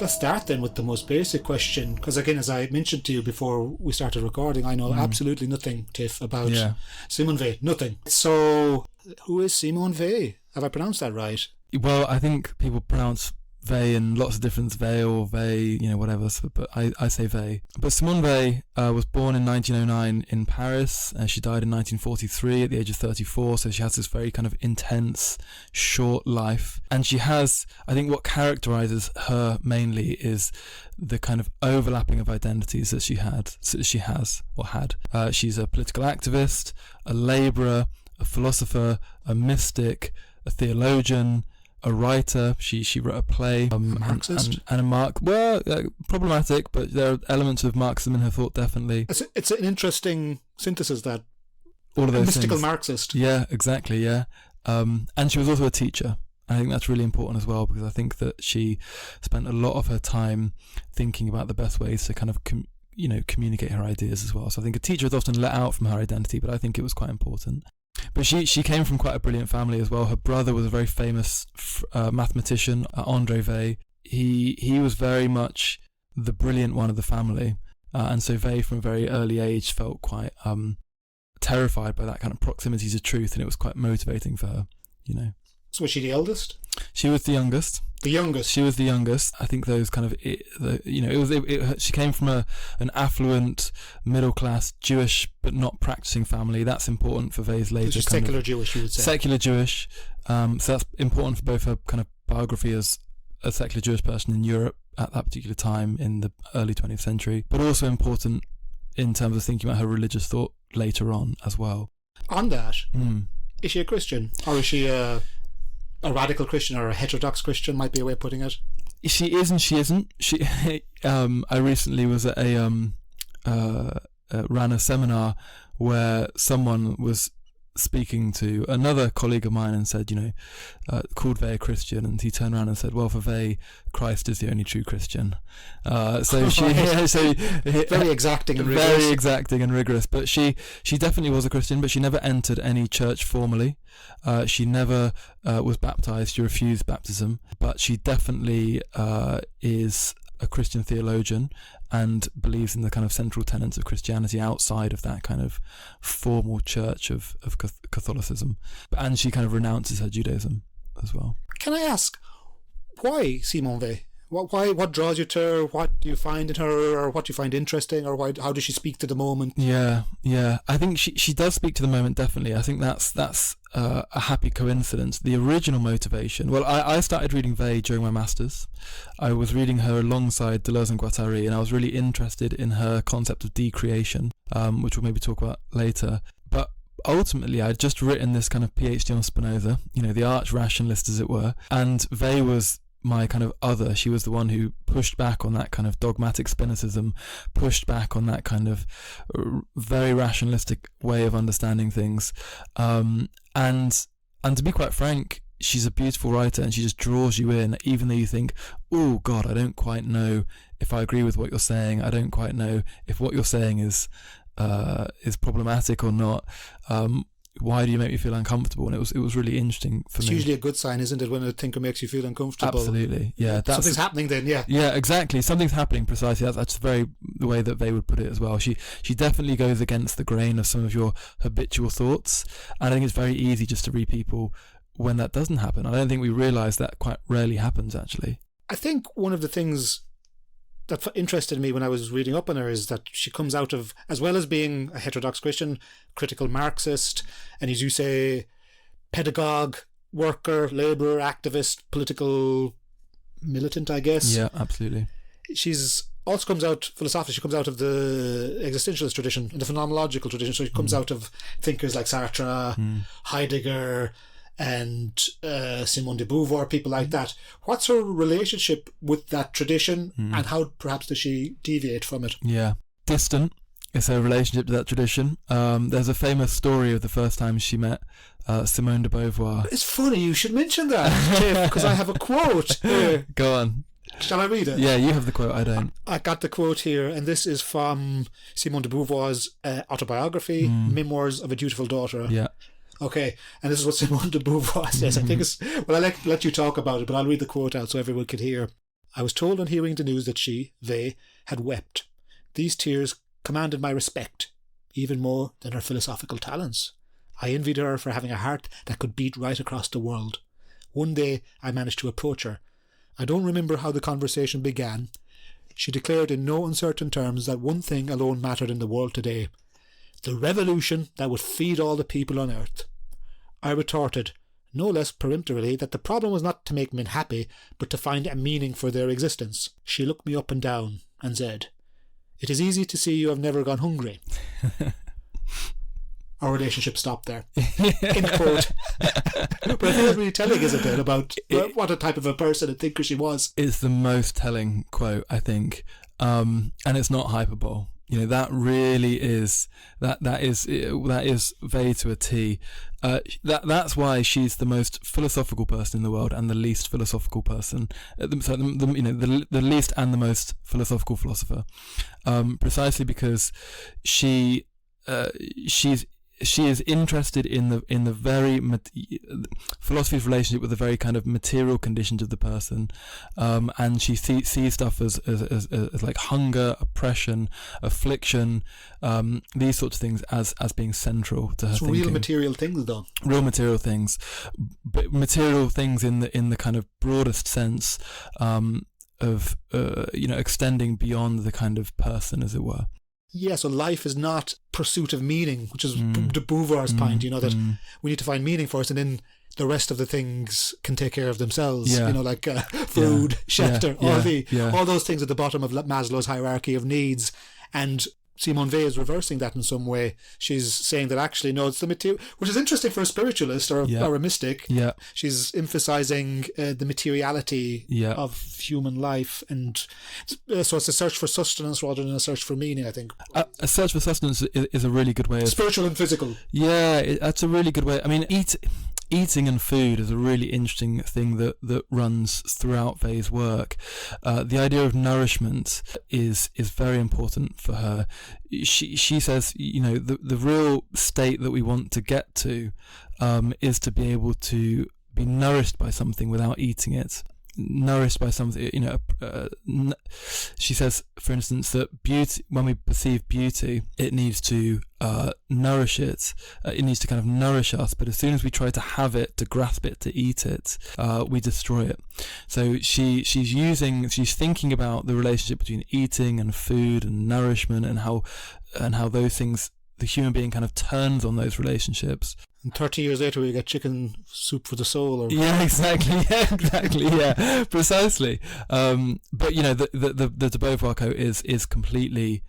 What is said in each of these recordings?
let's start then with the most basic question, because again, as I mentioned to you before we started recording, I know absolutely nothing, Tiff, about Simone Weil. Nothing. So, who is Simone Weil? Have I pronounced that right? Well, I think people pronounce Weil in lots of different Weil or Weil, whatever, but I say Weil. But Simone Weil was born in 1909 in Paris. She died in 1943 at the age of 34, so she has this very kind of intense, short life. And she has, I think what characterises her mainly is the kind of overlapping of identities that she has or had. She's a political activist, a labourer, a philosopher, a mystic, a theologian, a writer. She wrote a play, Marxist, and a problematic, but there are elements of Marxism in her thought, definitely. It's an interesting synthesis, that all of those mystical things. Marxist. Yeah, exactly. Yeah, and she was also a teacher. I think that's really important as well, because I think that she spent a lot of her time thinking about the best ways to kind of communicate her ideas as well. So I think a teacher is often let out from her identity, but I think it was quite important. But she came from quite a brilliant family as well. Her brother was a very famous mathematician, André Weil. He was very much the brilliant one of the family, and so Weil from a very early age felt quite terrified by that kind of proximity to truth, and it was quite motivating for her, So was she the eldest? She was the youngest. The youngest. She was the youngest. I think those kind of, she came from an affluent, middle class, Jewish but not practicing family. That's important for Weil's later. Which is secular Jewish, you would say. Secular Jewish. So that's important for both her kind of biography as a secular Jewish person in Europe at that particular time in the early 20th century, but also important in terms of thinking about her religious thought later on as well. On that, is she a Christian, or is she a radical Christian, or a heterodox Christian, might be a way of putting it? She is and she isn't. I recently was at ran a seminar where someone was speaking to another colleague of mine and said, called Weil a Christian, and he turned around and said, well, for Weil, Christ is the only true Christian. So she, very exacting and rigorous. Very exacting and rigorous. But she definitely was a Christian, but she never entered any church formally. She never was baptized. She refused baptism, but she definitely is a Christian theologian and believes in the kind of central tenets of Christianity outside of that kind of formal church of Catholicism. And she kind of renounces her Judaism as well. Can I ask, why Simone Weil? What draws you to her? What do you find in her, or what do you find interesting, or how does she speak to the moment? Yeah. I think she does speak to the moment, definitely. I think that's a happy coincidence. The original motivation. Well, I started reading Weil during my masters. I was reading her alongside Deleuze and Guattari, and I was really interested in her concept of decreation, which we'll maybe talk about later. But ultimately, I'd just written this kind of PhD on Spinoza, the arch rationalist, as it were, and Weil was my kind of other. She was the one who pushed back on that kind of dogmatic Spinocism, pushed back on that kind of very rationalistic way of understanding things. And to be quite frank, she's a beautiful writer, and she just draws you in, even though you think, oh God, I don't quite know if I agree with what you're saying. I don't quite know if what you're saying is problematic or not. Why do you make me feel uncomfortable? And it was really interesting for me. It's usually a good sign, isn't it, when a thinker makes you feel uncomfortable? Absolutely, yeah. Something's happening then, yeah. Yeah, exactly. Something's happening, precisely. That's the way that they would put it as well. She definitely goes against the grain of some of your habitual thoughts, and I think it's very easy just to read people when that doesn't happen. I don't think we realise that quite rarely happens, actually. I think one of the things that interested me when I was reading up on her is that she comes out of, as well as being a heterodox Christian, critical Marxist, and as you say, pedagogue, worker, labourer, activist, political militant, I guess. Yeah, absolutely. She's also comes out philosophically. She comes out of the existentialist tradition and the phenomenological tradition. So she comes out of thinkers like Sartre, Heidegger, and Simone de Beauvoir, people like that. What's her relationship with that tradition, and how perhaps does she deviate from it? Yeah, distant is her relationship to that tradition. There's a famous story of the first time she met Simone de Beauvoir. It's funny you should mention that, because I have a quote here. Go on. Shall I read it? Yeah, you have the quote, I don't. I got the quote here, and this is from Simone de Beauvoir's autobiography, Memoirs of a Dutiful Daughter. Yeah. Okay, and this is what Simone de Beauvoir says. I think it's... Well, I'll let you talk about it, but I'll read the quote out so everyone could hear. I was told on hearing the news that she, Weil, had wept. These tears commanded my respect, even more than her philosophical talents. I envied her for having a heart that could beat right across the world. One day I managed to approach her. I don't remember how the conversation began. She declared in no uncertain terms that one thing alone mattered in the world today: the revolution that would feed all the people on earth. I retorted, no less peremptorily, that the problem was not to make men happy, but to find a meaning for their existence. She looked me up and down and said, "It is easy to see you have never gone hungry." Our relationship stopped there. End quote. But I think it's really telling, isn't it, about what a type of a person and thinker she was. It's the most telling quote, I think, and it's not hyperbole. You know, that really is that is Weil to a T. That's why she's the most philosophical person in the world and the least philosophical person. The least and the most philosophical philosopher, precisely because she is interested in the very philosophy's relationship with the very kind of material conditions of the person, and she sees stuff as like hunger, oppression, affliction, these sorts of things as being central to her thinking. Real material things, though. Real material things, but material things in the kind of broadest sense of extending beyond the kind of person, as it were. Yeah, so life is not pursuit of meaning, which is de Beauvoir's point, that we need to find meaning first, and then the rest of the things can take care of themselves, like food, shelter, all those things at the bottom of Maslow's hierarchy of needs. And Simone Weil is reversing that in some way. She's saying that actually, no, it's the material, which is interesting for a spiritualist or a mystic. Yeah. She's emphasizing the materiality of human life. And so it's a search for sustenance rather than a search for meaning, I think. A search for sustenance is a really good way of... Spiritual and physical. Yeah, that's a really good way. I mean, eating and food is a really interesting thing that runs throughout Weil's work. The idea of nourishment is very important for her. She says, the real state that we want to get to is to be able to be nourished by something without eating it. Nourished by something, she says, for instance, that beauty, when we perceive beauty, it needs to nourish it. It needs to kind of nourish us, but as soon as we try to have it, to grasp it, to eat it, we destroy it. So she's thinking about the relationship between eating and food and nourishment, and how those things, the human being kind of turns on those relationships. And 30 years later, we get chicken soup for the soul. Yeah, exactly. Yeah, precisely. But the de Beauvoir quote is completely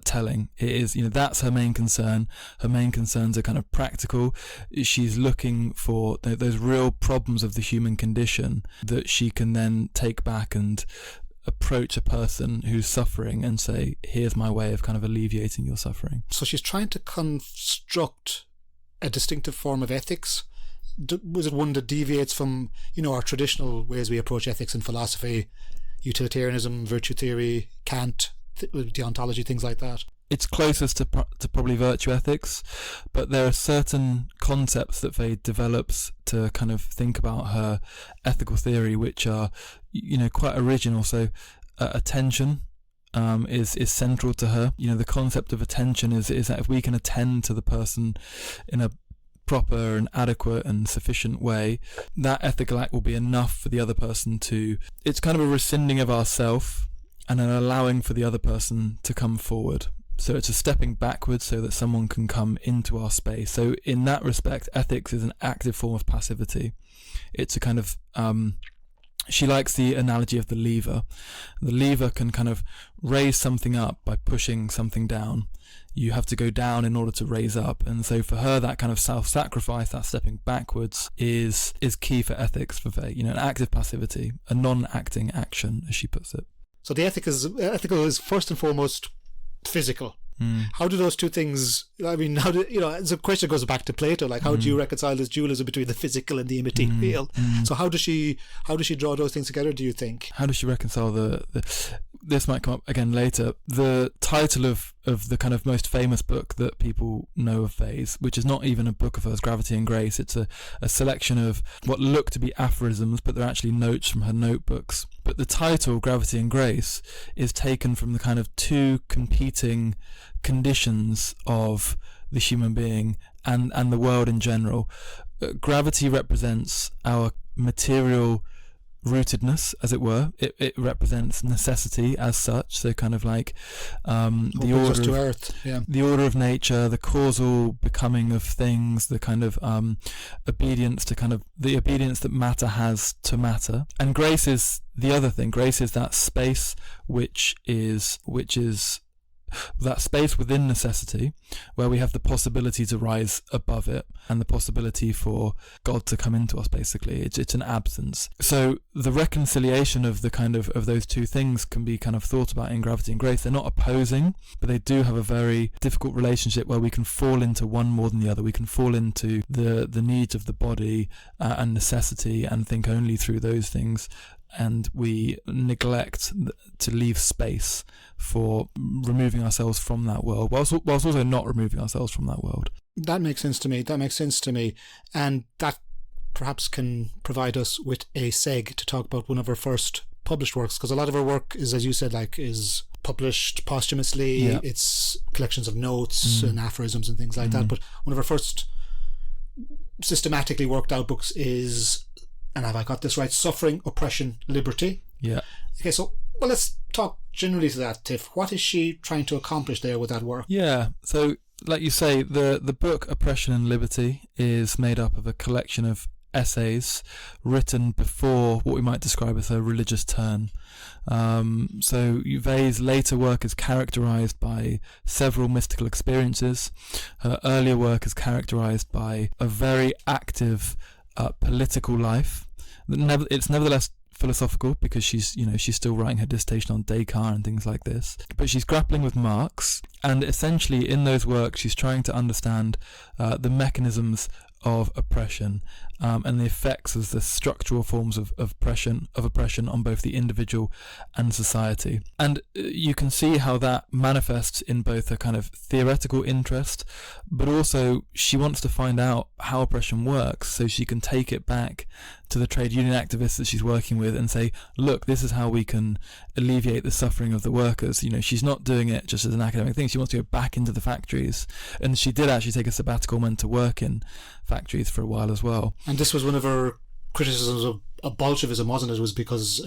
telling. It is, that's her main concern. Her main concerns are kind of practical. She's looking for those real problems of the human condition that she can then take back and approach a person who's suffering and say, here's my way of kind of alleviating your suffering. So she's trying to construct a distinctive form of ethics. Was it one that deviates from, our traditional ways we approach ethics in philosophy, utilitarianism, virtue theory, Kant, deontology, things like that? It's closest to probably virtue ethics, but there are certain concepts that Weil develops to kind of think about her ethical theory, which are, quite original. So attention is central to her. The concept of attention is that if we can attend to the person in a proper and adequate and sufficient way, that ethical act will be enough for the other person to... It's kind of a rescinding of ourself and an allowing for the other person to come forward. So it's a stepping backwards so that someone can come into our space. So in that respect, ethics is an active form of passivity. It's a kind of... she likes the analogy of the lever. The lever can kind of raise something up by pushing something down. You have to go down in order to raise up. And so for her, that kind of self-sacrifice, that stepping backwards is key for ethics for Weil. An active passivity, a non-acting action, as she puts it. So the ethical is first and foremost physical. How do those two things, the question goes back to Plato, like how do you reconcile this dualism between the physical and the immaterial? So how does she draw those things together, do you think? How does she reconcile this might come up again later. The title of of the kind of most famous book that people know of Weil's, which is not even a book of hers, Gravity and Grace. It's a selection of what look to be aphorisms, but they're actually notes from her notebooks. But the title, Gravity and Grace, is taken from the kind of two competing conditions of the human being and the world in general. Gravity represents our material rootedness, as it were. It represents necessity as such, so kind of like the order to earth, the order of nature, the causal becoming of things, the kind of obedience to kind of the obedience that matter has to matter. And grace is the other thing. Grace is that space which is that space within necessity, where we have the possibility to rise above it and the possibility for God to come into us. Basically, it's an absence. So the reconciliation of the kind of those two things can be kind of thought about in Gravity and Grace. They're not opposing, but they do have a very difficult relationship where we can fall into one more than the other. We can fall into the needs of the body and necessity and think only through those things, and we neglect to leave space for removing ourselves from that world, whilst also not removing ourselves from that world. That makes sense to me. And that perhaps can provide us with a seg to talk about one of our first published works, because a lot of our work is, as you said, is published posthumously. Yeah. It's collections of notes and aphorisms and things like that. But one of our first systematically worked out books is, and have I got this right, Suffering, Oppression, Liberty. Yeah. Okay, so let's talk generally to that, Tiff. What is she trying to accomplish there with that work? Yeah, so like you say, the book Oppression and Liberty is made up of a collection of essays written before what we might describe as a religious turn. So Weil's later work is characterized by several mystical experiences. Her earlier work is characterized by a very active political life. It's nevertheless philosophical, because she's still writing her dissertation on Descartes and things like this, but she's grappling with Marx, and essentially in those works she's trying to understand the mechanisms of oppression and the effects of the structural forms of oppression on both the individual and society. And you can see how that manifests in both a kind of theoretical interest, but also she wants to find out how oppression works so she can take it back to the trade union activists that she's working with and say, look, this is how we can alleviate the suffering of the workers. She's not doing it just as an academic thing. She wants to go back into the factories, and she did actually take a sabbatical and went to work in factories for a while as well. And this was one of her criticisms of Bolshevism, wasn't it? It was because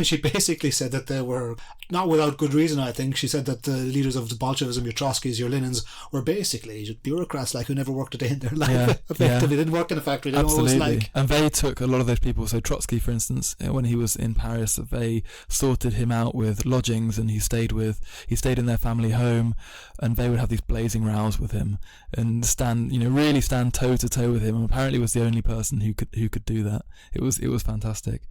she basically said that they were, not without good reason, I think, she said that the leaders of the Bolshevism, your Trotskys, your Lenins, were basically bureaucrats who never worked a day in their life. Effectively, didn't work in a factory. They Absolutely. Know what it was like. And they took a lot of those people. So Trotsky, for instance, when he was in Paris, they sorted him out with lodgings, and he stayed in their family home, and they would have these blazing rows with him and really stand toe to toe with him. And apparently was the only person who could do that. It was fantastic.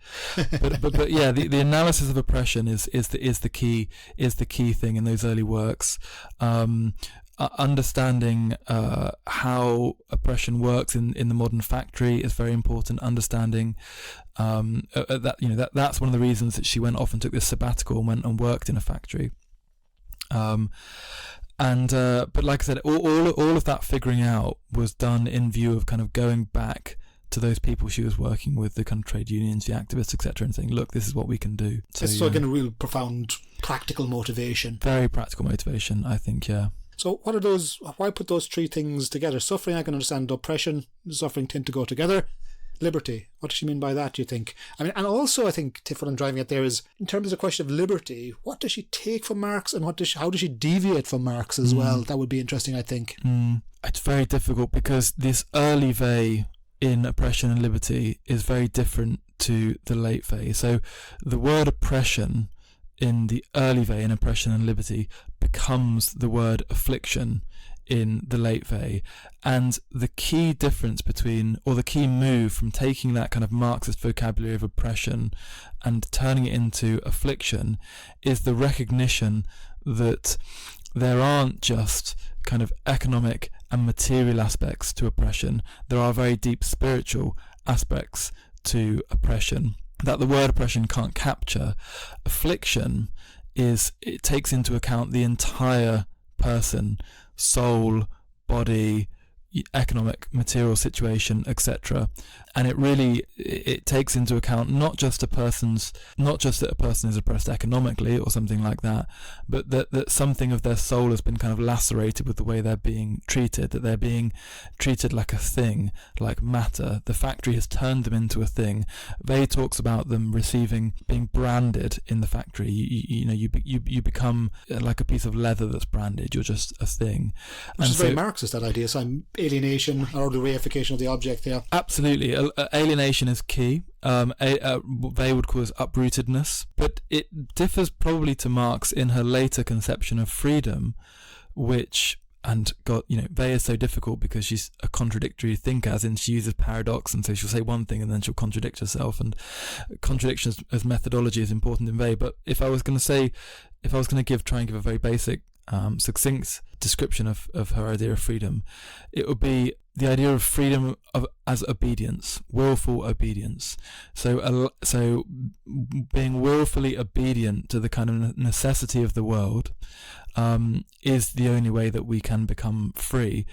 But yeah, the analysis of oppression is the key thing in those early works. Understanding how oppression works in the modern factory is very important. Understanding that's one of the reasons that she went off and took this sabbatical and went and worked in a factory. But like I said, all of that figuring out was done in view of kind of going back to those people she was working with, the kind of trade unions, the activists, etc., and saying, look, this is what we can do. So again, a real profound practical motivation. Very practical motivation, I think, yeah. So what are those, why put those three things together? Suffering, I can understand. Oppression, suffering tend to go together. Liberty, what does she mean by that, do you think? I mean, and also I think, Tiff, what I'm driving at there is, in terms of the question of liberty, what does she take from Marx, and how does she deviate from Marx as well? That would be interesting, I think. It's very difficult, because this early Weil in Oppression and Liberty is very different to the late Weil. So the word oppression in the early Weil in Oppression and Liberty becomes the word affliction in the late Weil. And the key difference the key move from taking that kind of Marxist vocabulary of oppression and turning it into affliction is the recognition that there aren't just kind of economic and material aspects to oppression. There are very deep spiritual aspects to oppression that the word oppression can't capture. Affliction is it takes into account the entire person, soul, body, economic, material situation, etc. And it takes into account not just that a person is oppressed economically or something like that, but that something of their soul has been kind of lacerated with the way they're being treated, that they're being treated like a thing, like matter. The factory has turned them into a thing. Weil talks about them being branded in the factory. You become like a piece of leather that's branded. You're just a thing. Which is very Marxist, that idea. So alienation or the reification of the object. Yeah, absolutely. Alienation is key. They would call it uprootedness, but it differs probably to Marx in her later conception of freedom, which, and God, Weil is so difficult because she's a contradictory thinker, as in she uses paradox, and so she'll say one thing and then she'll contradict herself, and contradiction as methodology is important in Weil. But if I was going to try and give a very basic, succinct description of her idea of freedom, it would be the idea of freedom as obedience, willful obedience. So being willfully obedient to the kind of necessity of the world is the only way that we can become free.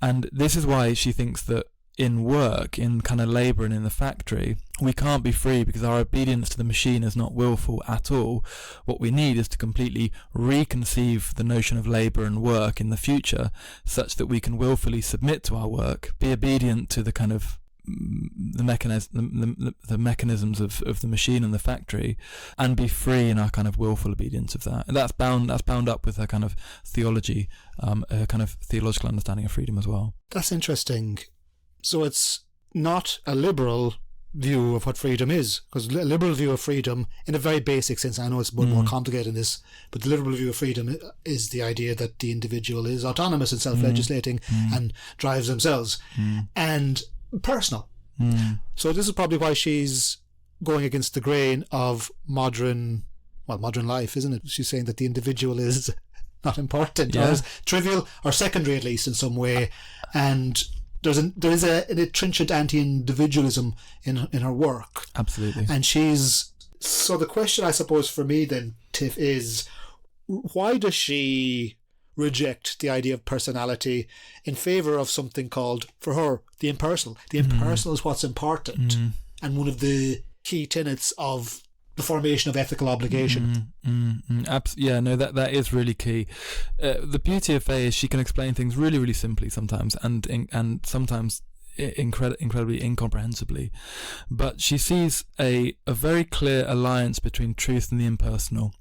And this is why she thinks that in work, in kind of labour and in the factory, we can't be free because our obedience to the machine is not willful at all. What we need is to completely reconceive the notion of labour and work in the future such that we can willfully submit to our work, be obedient to the kind of the mechanisms of the machine and the factory, and be free in our kind of willful obedience of that. And that's bound up with her kind of theology, her kind of theological understanding of freedom as well. That's interesting. So it's not a liberal view of what freedom is, because a liberal view of freedom, in a very basic sense, I know it's more complicated than this, but the liberal view of freedom is the idea that the individual is autonomous and self-legislating and drives themselves and personal. So this is probably why she's going against the grain of modern life, isn't it? She's saying that the individual is not important, or is trivial or secondary, at least in some way, and there is an trenchant anti-individualism in her work. Absolutely. And so the question, I suppose, for me then, Tiff, is why does she reject the idea of personality in favour of something called, for her, the impersonal? The impersonal is what's important, and one of the key tenets of the formation of ethical obligation. That is really key. The beauty of Weil is she can explain things really, really simply sometimes, and sometimes incredibly incomprehensibly. But she sees a very clear alliance between truth and the impersonal.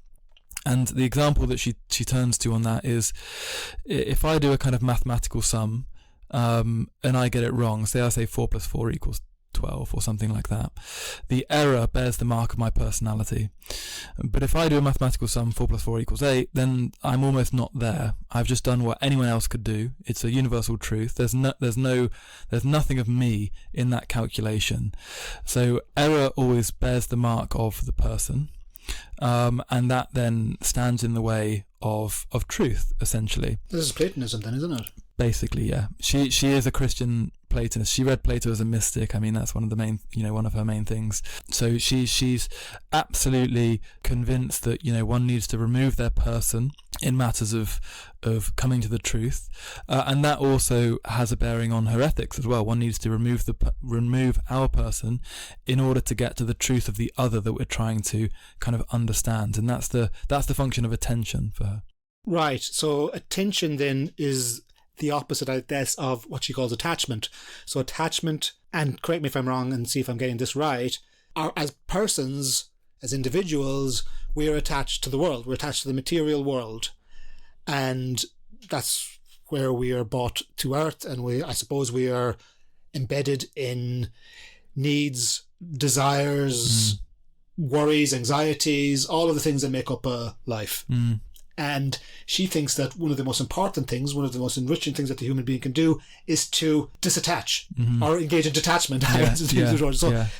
And the example that she turns to on that is, if I do a kind of mathematical sum, and I get it wrong, say I say 4 + 4 = 12 or something like that, the error bears the mark of my personality. But if I do a mathematical sum, 4 + 4 = 8, then I'm almost not there. I've just done what anyone else could do. It's a universal truth. There's nothing of me in that calculation. So error always bears the mark of the person, and that then stands in the way of truth, essentially. This is Platonism then, isn't it? Basically, yeah. She is a Christian Platonist. She read Plato as a mystic. I mean, that's one of her main things. So she's absolutely convinced that one needs to remove their person in matters of coming to the truth, and that also has a bearing on her ethics as well. One needs to remove our person in order to get to the truth of the other that we're trying to kind of understand, and that's the function of attention for her. Right. So attention then is the opposite, I guess, of what she calls attachment. So attachment, and correct me if I'm wrong and see if I'm getting this right, are, as persons, as individuals, we are attached to the world. We're attached to the material world. And that's where we are brought to earth, and I suppose we are embedded in needs, desires, worries, anxieties, all of the things that make up a life. And she thinks that one of the most important things, one of the most enriching things that the human being can do is to disattach or engage in detachment.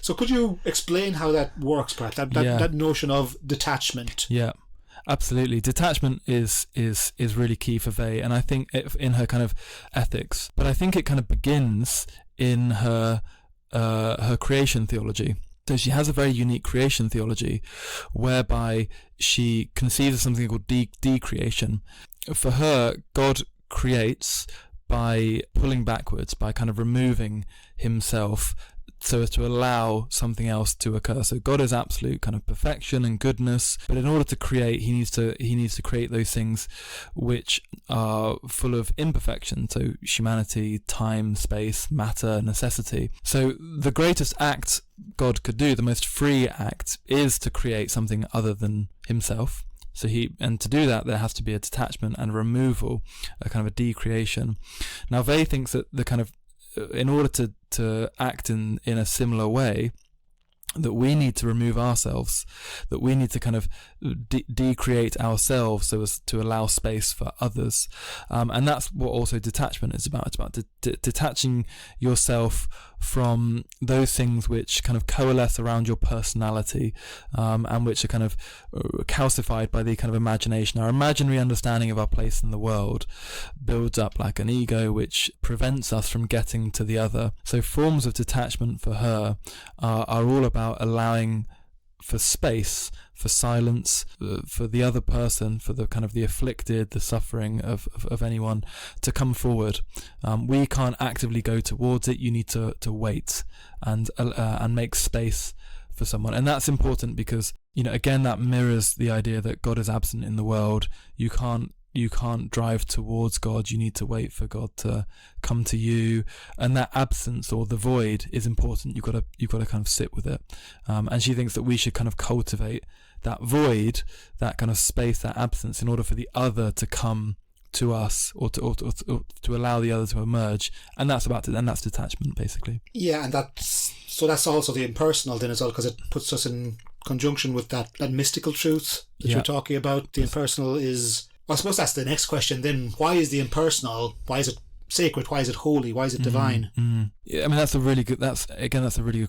So could you explain how that works, perhaps, that notion of detachment? Yeah, absolutely. Detachment is really key for Weil, and I think in her kind of ethics, but I think it kind of begins in her creation theology. So she has a very unique creation theology whereby she conceives of something called decreation. For her, God creates by pulling backwards, by kind of removing himself so as to allow something else to occur. So God is absolute kind of perfection and goodness, but in order to create, he needs to create those things which are full of imperfection. So humanity, time, space, matter, necessity. So the greatest act God could do, the most free act, is to create something other than himself. And to do that, there has to be a detachment and removal, a kind of a decreation. Now, Weil thinks that in order to act in a similar way, that we need to remove ourselves, that we need to kind of decreate ourselves so as to allow space for others. And that's what also detachment is about. It's about detaching yourself from those things which kind of coalesce around your personality, and which are kind of calcified by the kind of imagination. Our imaginary understanding of our place in the world builds up like an ego which prevents us from getting to the other. So forms of detachment for her are all about allowing for space, for silence, for the other person, for the kind of the afflicted, the suffering of anyone to come forward. We can't actively go towards it. You need to wait and make space for someone. And that's important because, again, that mirrors the idea that God is absent in the world. You can't drive towards God. You need to wait for God to come to you, and that absence or the void is important. You've got to kind of sit with it. And she thinks that we should kind of cultivate that void, that kind of space, that absence, in order for the other to come to us, or to allow the other to emerge. And that's that's detachment, basically. Yeah, and that's also the impersonal then as well, because it puts us in conjunction with that mystical truth that you're talking about. The impersonal is. Well, I suppose that's the next question then. Why is the impersonal? Why is it sacred? Why is it holy? Why is it divine? Yeah, I mean, that's a really good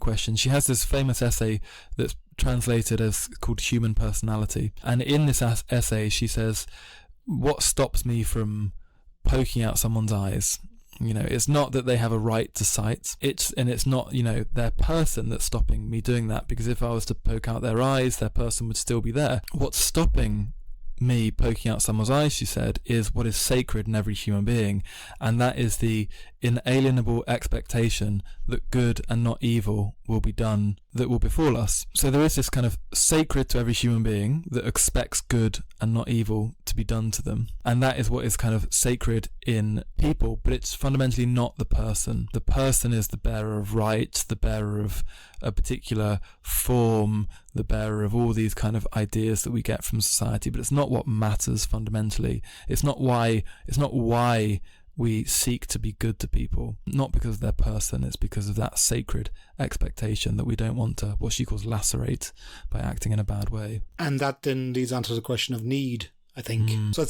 question. She has this famous essay that's translated as called Human Personality. And in this essay, she says, what stops me from poking out someone's eyes? It's not that they have a right to sight. It's not, their person that's stopping me doing that, because if I was to poke out their eyes, their person would still be there. What's stopping me poking out someone's eyes, she said, is what is sacred in every human being, and that is the inalienable expectation that good and not evil will be done, that will befall us. So there is this kind of sacred to every human being that expects good and not evil to be done to them, and that is what is kind of sacred in people, but it's fundamentally not the person. The person is the bearer of rights, the bearer of a particular form, the bearer of all these kind of ideas that we get from society, but it's not what matters fundamentally. It's not why we seek to be good to people, not because of their person. It's because of that sacred expectation that we don't want to, what she calls, lacerate by acting in a bad way. And that then leads on to the question of need, I think. So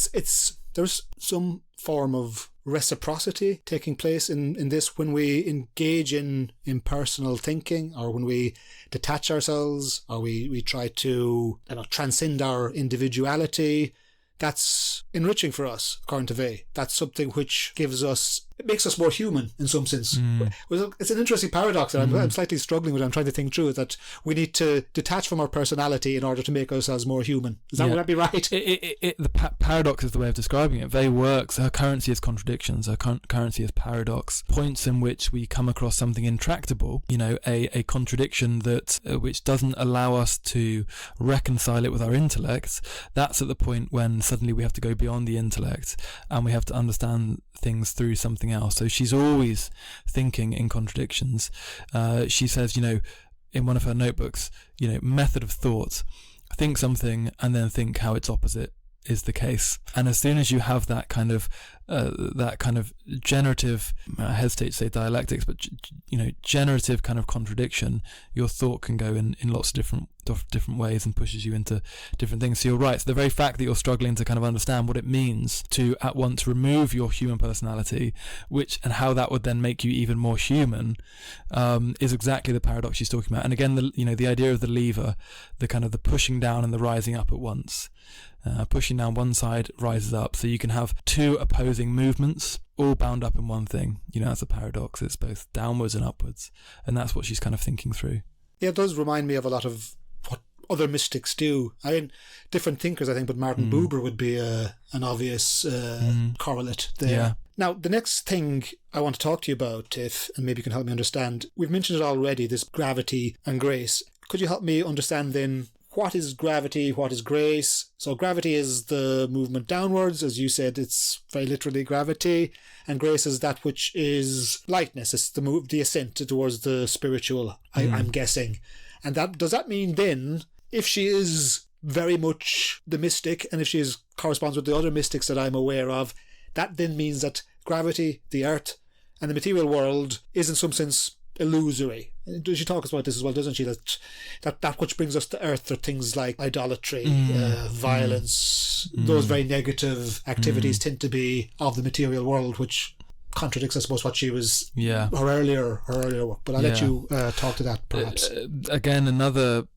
there's some form of reciprocity taking place in this when we engage in impersonal thinking, or when we detach ourselves, or we try to transcend our individuality. That's enriching for us, according to Weil. That's something which it makes us more human in some sense. It's an interesting paradox that I'm slightly struggling with. I'm trying to think through, that we need to detach from our personality in order to make ourselves more human. Would that be right? The paradox is the way of describing it. Weil works, her currency is contradictions, her currency is paradox. Points in which we come across something intractable, a contradiction that which doesn't allow us to reconcile it with our intellect. That's at the point when suddenly we have to go beyond the intellect and we have to understand things through something else. So she's always thinking in contradictions. She says, in one of her notebooks, method of thought, think something and then think how its opposite is the case. And as soon as you have that kind of generative, I hesitate to say dialectics, but generative kind of contradiction, your thought can go in lots of different ways and pushes you into different things. So you're right. So the very fact that you're struggling to kind of understand what it means to at once remove your human personality, and how that would then make you even more human, is exactly the paradox she's talking about. And again, the idea of the lever, the kind of the pushing down and the rising up at once. Pushing down one side rises up, so you can have two opposing movements all bound up in one thing. That's a paradox. It's both downwards and upwards, and that's what she's kind of thinking through. Yeah, it does remind me of a lot of what other mystics do. I mean, different thinkers, I think, but Martin Buber would be an obvious correlate there. Yeah. Now, the next thing I want to talk to you about, Tiff, and maybe you can help me understand, we've mentioned it already, this gravity and grace. Could you help me understand then, what is gravity, what is grace? So gravity is the movement downwards. As you said, it's very literally gravity. And grace is that which is lightness. It's the ascent towards the spiritual, I'm guessing. And does that mean then, if she is very much the mystic, and if she corresponds with the other mystics that I'm aware of, that then means that gravity, the earth, and the material world is in some sense illusory. She talks about this as well, doesn't she? That which brings us to earth are things like idolatry, violence. Those very negative activities tend to be of the material world, which contradicts, I suppose, what she was her earlier work. But I'll let you talk to that, perhaps. Again, another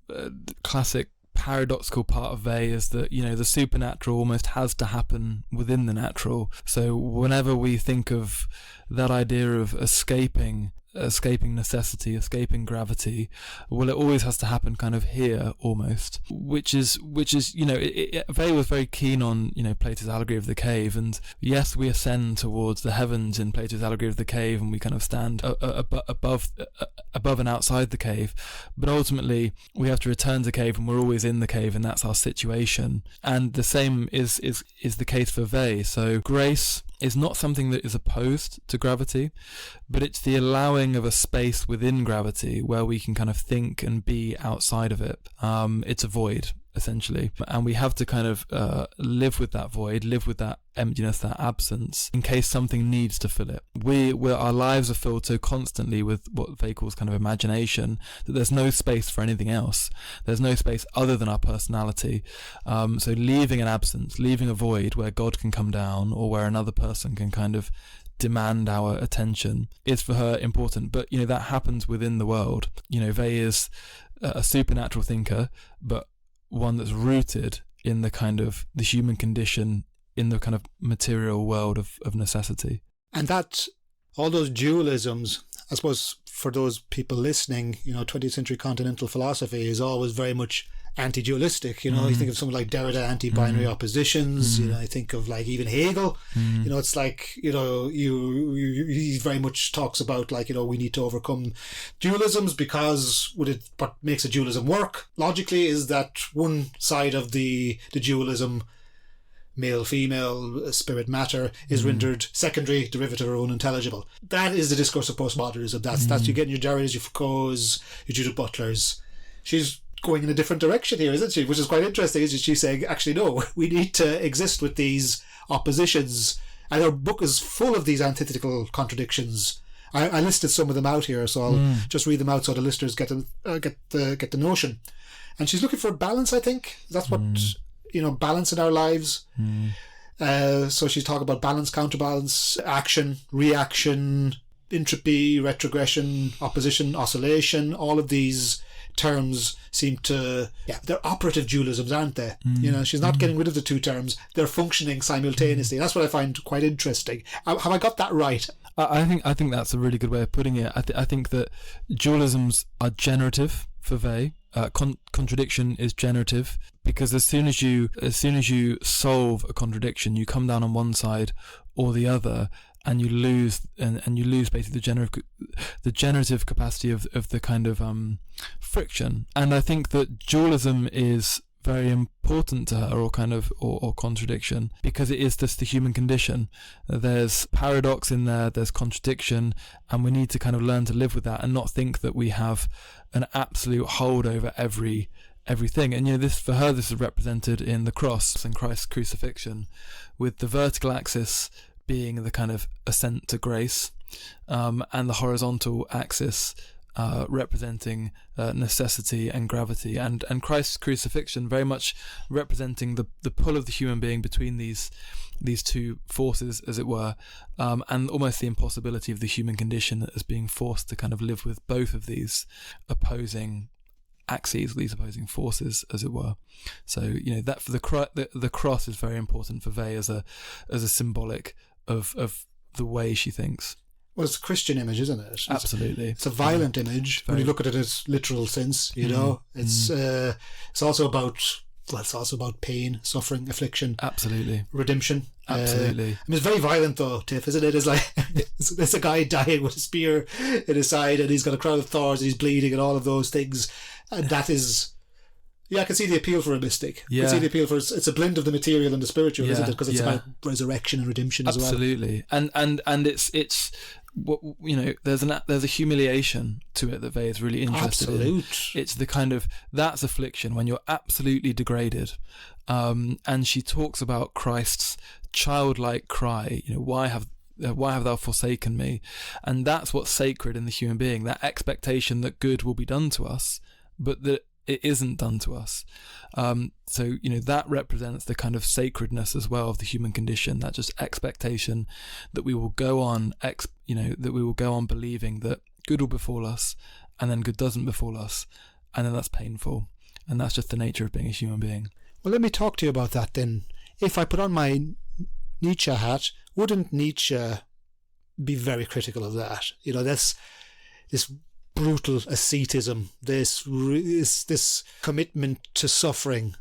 classic paradoxical part of Weil is that, the supernatural almost has to happen within the natural. So whenever we think of that idea of escaping necessity, escaping gravity, well, it always has to happen kind of here almost, which is Weil was very keen on Plato's allegory of the cave, and yes, we ascend towards the heavens in Plato's allegory of the cave, and we kind of stand above and outside the cave, but ultimately we have to return to the cave, and we're always in the cave, and that's our situation. And the same is the case for Weil. So grace is not something that is opposed to gravity, but it's the allowing of a space within gravity where we can kind of think and be outside of it. It's a void, essentially. And we have to kind of live with that void, live with that emptiness, that absence, in case something needs to fill it. Our lives are filled so constantly with what they calls kind of imagination that there's no space for anything else. There's no space other than our personality. So leaving an absence, leaving a void where God can come down, or where another person can kind of demand our attention, is for her important. But that happens within the world. Weil is a supernatural thinker, but one that's rooted in the human condition, in the kind of material world of necessity. And that, all those dualisms, I suppose for those people listening, 20th century continental philosophy is always very much anti-dualistic. You think of something like Derrida, anti-binary oppositions. I think of like even Hegel. It's like he very much talks about like we need to overcome dualisms, because what makes a dualism work logically is that one side of the dualism, male, female, spirit, matter, is rendered secondary, derivative, or unintelligible. That is the discourse of postmodernism. That's you get in your Derridas, your Foucaults, your Judith Butlers. She's going in a different direction here, isn't she? Which is quite interesting, isn't she? She's saying, actually, no, we need to exist with these oppositions. And her book is full of these antithetical contradictions. I listed some of them out here, so I'll just read them out so the listeners get the notion. And she's looking for balance, I think. That's what, balance in our lives. So she's talking about balance, counterbalance, action, reaction, entropy, retrogression, opposition, oscillation. All of these terms seem to, they're operative dualisms, aren't they? She's not getting rid of the two terms. They're functioning simultaneously. That's what I find quite interesting. Have I got that right? I think that's a really good way of putting it. I think that dualisms are generative for Weil. Contradiction is generative, because as soon as you solve a contradiction, you come down on one side or the other, and you lose basically the generative capacity of the kind of friction. And I think that dualism is very important to her, or contradiction, because it is just the human condition. There's paradox in there, there's contradiction, and we need to kind of learn to live with that and not think that we have an absolute hold over everything. And this, for her, this is represented in the cross and Christ's crucifixion, with the vertical axis being the kind of ascent to grace, and the horizontal axis representing necessity and gravity, and Christ's crucifixion very much representing the pull of the human being between these two forces, as it were, and almost the impossibility of the human condition as being forced to kind of live with both of these opposing axes, these opposing forces, as it were. So that for the cross is very important for Weil as a symbolic of the way she thinks. Well, it's a Christian image, isn't it? Absolutely. It's a violent image when you look at it in its literal sense, you know. It's also about pain, suffering, affliction. Absolutely. Redemption. Absolutely. I mean, it's very violent though, Tiff, isn't it? It's like, it's a guy dying with a spear in his side, and he's got a crown of thorns, and he's bleeding, and all of those things. And that is... Yeah, I can see the appeal for a mystic. Yeah. I can see the appeal for... It's a blend of the material and the spiritual, isn't it? Because it's about resurrection and redemption as well. Absolutely. And it's what, you know, there's a humiliation to it that Weil is really interested in. It's the kind of, that's affliction when you're absolutely degraded. And she talks about Christ's childlike cry, you know, why have thou forsaken me? And that's what's sacred in the human being, that expectation that good will be done to us, but that it isn't done to us. So, you know, that represents the kind of sacredness as well of the human condition, that just expectation that we will go on, believing that good will befall us, and then good doesn't befall us, and then that's painful. And that's just the nature of being a human being. Well, let me talk to you about that then. If I put on my Nietzsche hat, wouldn't Nietzsche be very critical of that? You know, this brutal asceticism, this commitment to suffering.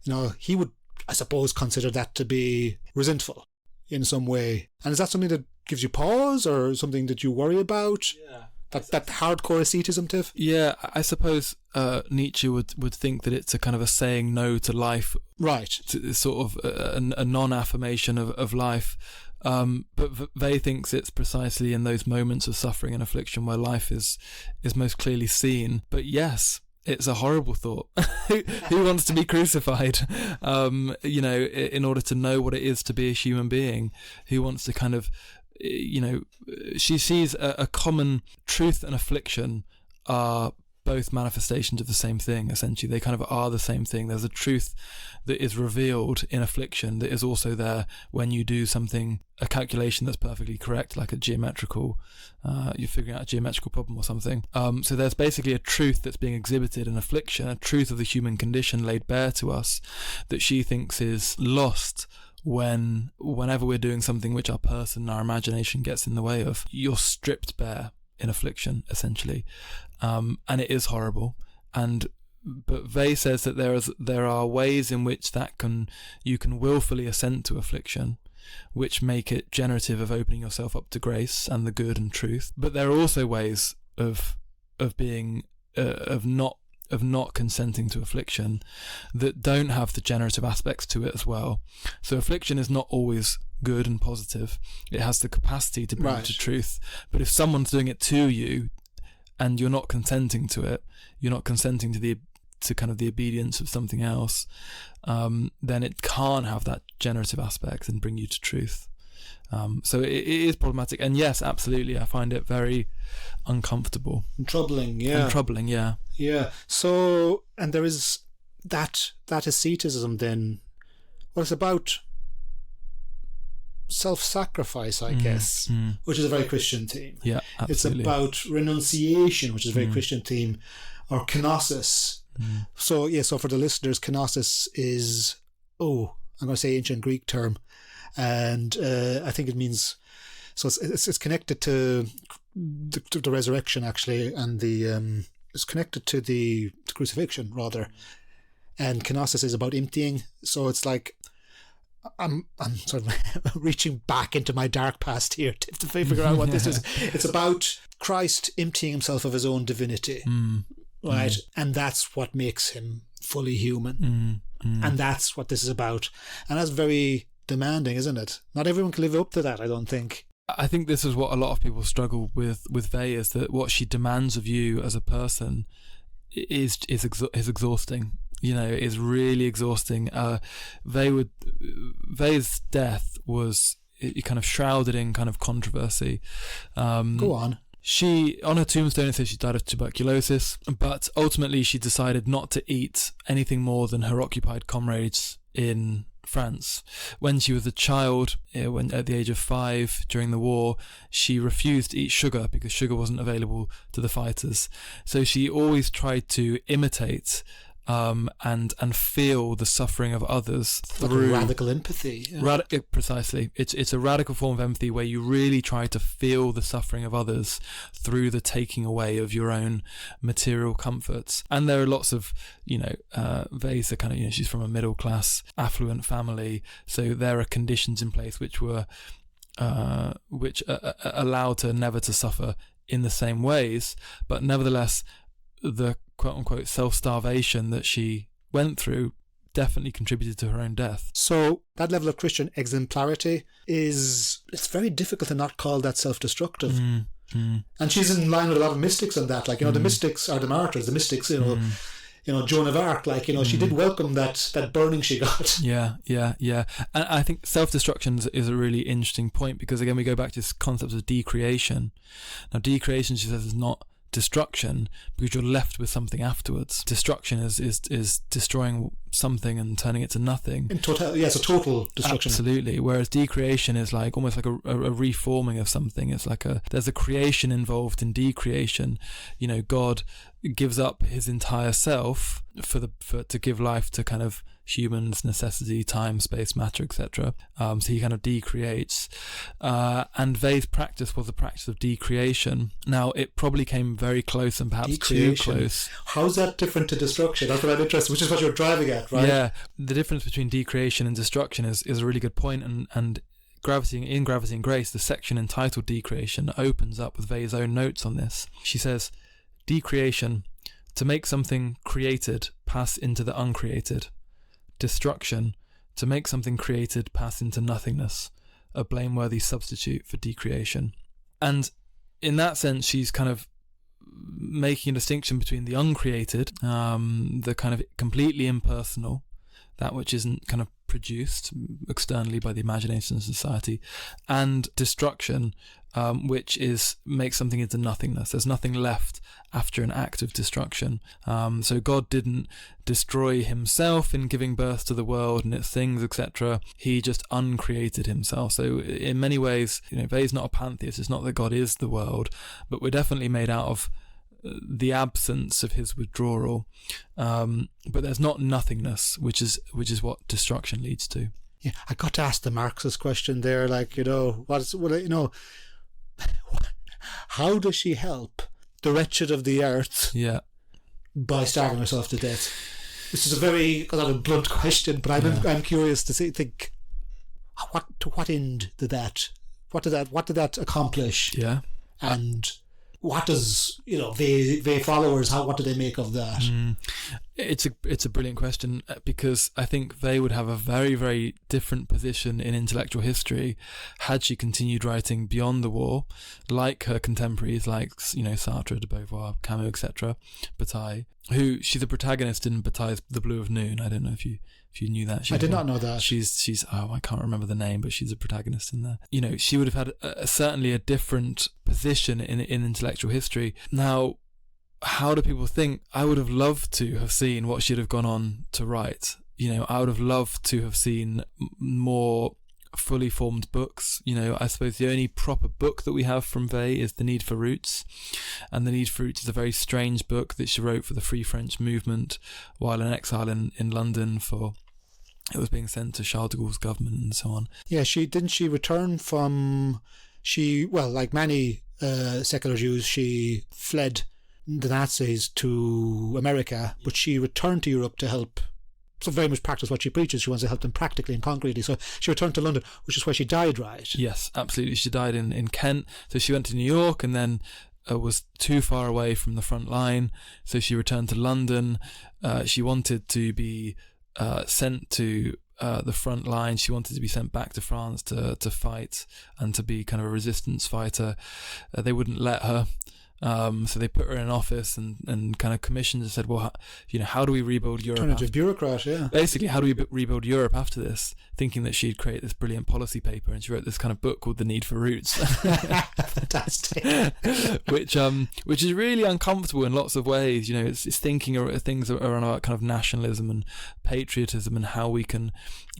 You know, he would, I suppose, consider that to be resentful in some way. And is that something that gives you pause, or something that you worry about? Yeah. That hardcore asceticism, Tiff? Yeah, I suppose Nietzsche would think that it's a kind of a saying no to life. Right. To sort of a non-affirmation of life. But Weil thinks it's precisely in those moments of suffering and affliction where life is most clearly seen. But yes, it's a horrible thought. Who wants to be crucified? You know, in order to know what it is to be a human being. Who wants to kind of, you know, she sees a common truth and affliction are both manifestations of the same thing, essentially. They kind of are the same thing. There's a truth that is revealed in affliction that is also there when you do something, a calculation that's perfectly correct, like a geometrical, you're figuring out a geometrical problem or something. So there's basically a truth that's being exhibited in affliction, a truth of the human condition laid bare to us that she thinks is lost whenever we're doing something which our person, our imagination gets in the way of. You're stripped bare in affliction, essentially. And it is horrible. But Weil says that there are ways in which you can willfully assent to affliction, which make it generative of opening yourself up to grace and the good and truth. But there are also ways of not consenting to affliction that don't have the generative aspects to it as well. So affliction is not always good and positive. It has the capacity to bring you to truth. But if someone's doing it to you and you're not consenting to it, you're not consenting to kind of the obedience of something else, then it can't have that generative aspect and bring you to truth. So it is problematic. And yes, absolutely, I find it very uncomfortable. And troubling, yeah. Yeah. So, and there is that asceticism then, well, it's about self-sacrifice, I guess, which is a very Christian theme. Yeah, absolutely. It's about renunciation, which is a very Christian theme, or kenosis. So for the listeners, kenosis is, I'm going to say ancient Greek term, and I think it means, so it's connected to the resurrection, actually, and it's connected to the crucifixion, rather. And kenosis is about emptying. So it's like, I'm sort of reaching back into my dark past here to figure out what this is. It's about Christ emptying himself of his own divinity, right? And that's what makes him fully human. And that's what this is about. And that's very demanding, isn't it? Not everyone can live up to that, I don't think. I think this is what a lot of people struggle with Weil, is that what she demands of you as a person is exhausting. You know, is really exhausting. Weil's death was kind of shrouded in kind of controversy. Go on. She, on her tombstone, it says she died of tuberculosis, but ultimately she decided not to eat anything more than her occupied comrades in France. When she was a child, when at the age of 5 during the war, she refused to eat sugar because sugar wasn't available to the fighters. So she always tried to imitate and feel the suffering of others through like radical empathy. Yeah. Precisely, it's a radical form of empathy where you really try to feel the suffering of others through the taking away of your own material comforts. And there are lots of, Vay's a kind of, she's from a middle class, affluent family, so there are conditions in place which were allowed her never to suffer in the same ways, but nevertheless, the quote-unquote self-starvation that she went through definitely contributed to her own death. So that level of Christian exemplarity it's very difficult to not call that self-destructive. And she's in line with a lot of mystics on that. The mystics are the martyrs. The mystics, Joan of Arc, she did welcome that burning she got. Yeah. And I think self-destruction is a really interesting point, because again, we go back to this concept of decreation. Now, decreation, she says, is not destruction, because you're left with something afterwards. Destruction is destroying something and turning it to nothing. It's a total destruction. Absolutely. Whereas decreation is almost like a reforming of something. It's there's a creation involved in decreation. God gives up his entire self to give life to kind of humans, necessity, time, space, matter, etc. So he kind of decreates. And Vay's practice was a practice of decreation. Now, it probably came very close and perhaps too close. How's that different to destruction? That's what I'm interested, which is what you're driving at, right? Yeah, the difference between decreation and destruction is a really good point, and Gravity and Grace, the section entitled Decreation, opens up with Vay's own notes on this. She says, decreation, to make something created pass into the uncreated. Destruction, to make something created pass into nothingness, a blameworthy substitute for decreation. And in that sense, she's kind of making a distinction between the uncreated, the kind of completely impersonal, that which isn't kind of produced externally by the imagination of society, and destruction, which makes something into nothingness. There's nothing left after an act of destruction. So God didn't destroy himself in giving birth to the world and its things, etc. He just uncreated himself. So in many ways, Vay's not a pantheist. It's not that God is the world, but we're definitely made out of the absence of his withdrawal. But there's not nothingness, which is what destruction leads to. Yeah, I got to ask the Marxist question there, how does she help the wretched of the earth by starving herself to death? This is a very blunt question, but I'm curious to think to what end did that accomplish? Yeah. And what does Vay followers, what do they make of that? It's a brilliant question, because I think Vay would have a very, very different position in intellectual history had she continued writing beyond the war, like her contemporaries, like Sartre, de Beauvoir, Camus, etc., Bataille, who she's a protagonist in Bataille's The Blue of Noon. I don't know if you knew that. I did not know that. She's I can't remember the name, but she's a protagonist in there. She would have had certainly a different position in intellectual history. Now, how do people think? I would have loved to have seen what she'd have gone on to write. I would have loved to have seen more fully formed books. I suppose the only proper book that we have from Vay is The Need for Roots, and The Need for Roots is a very strange book that she wrote for the Free French movement while in exile in London it was being sent to Charles de Gaulle's government and so on. Yeah, she return from, like many secular Jews, she fled the Nazis to America, but she returned to Europe to help, so very much practice what she preaches. She wants to help them practically and concretely. So she returned to London, which is where she died, right? Yes, absolutely. She died in Kent. So she went to New York and then was too far away from the front line. So she returned to London. She wanted to be sent to the front line. She wanted to be sent back to France to fight and to be kind of a resistance fighter. They wouldn't let her. So they put her in an office and kind of commissioned and said, well, how do we rebuild Europe? Turn into a bureaucrat, yeah. Basically, how do we rebuild Europe after this? Thinking that she'd create this brilliant policy paper, and she wrote this kind of book called The Need for Roots. Fantastic. which is really uncomfortable in lots of ways. It's thinking things around about kind of nationalism and patriotism and how we can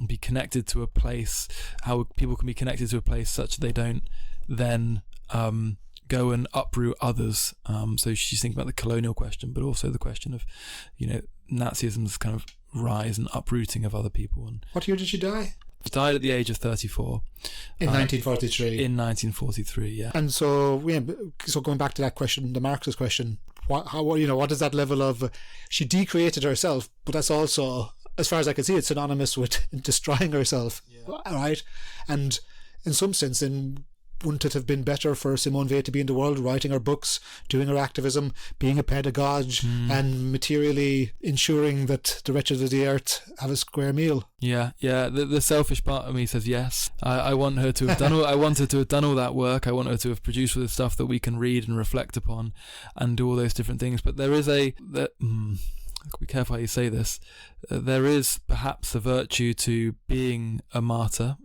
be connected to a place, how people can be connected to a place such that they don't then go and uproot others. So she's thinking about the colonial question, but also the question of, Nazism's kind of rise and uprooting of other people. And What year did she die? she died at the age of 34. In 1943. In 1943, yeah. And so, so going back to that question, the Marxist question, what is that level of... she decreated herself, but that's also, as far as I can see, it's synonymous with destroying herself, right? And in some sense, wouldn't it have been better for Simone Weil to be in the world, writing her books, doing her activism, being a pedagogue, and materially ensuring that the wretched of the earth have a square meal? Yeah. The selfish part of me says yes. I want her to have done all. I want her to have done all that work. I want her to have produced all the stuff that we can read and reflect upon, and do all those different things. But there is be careful how you say this. There is perhaps a virtue to being a martyr,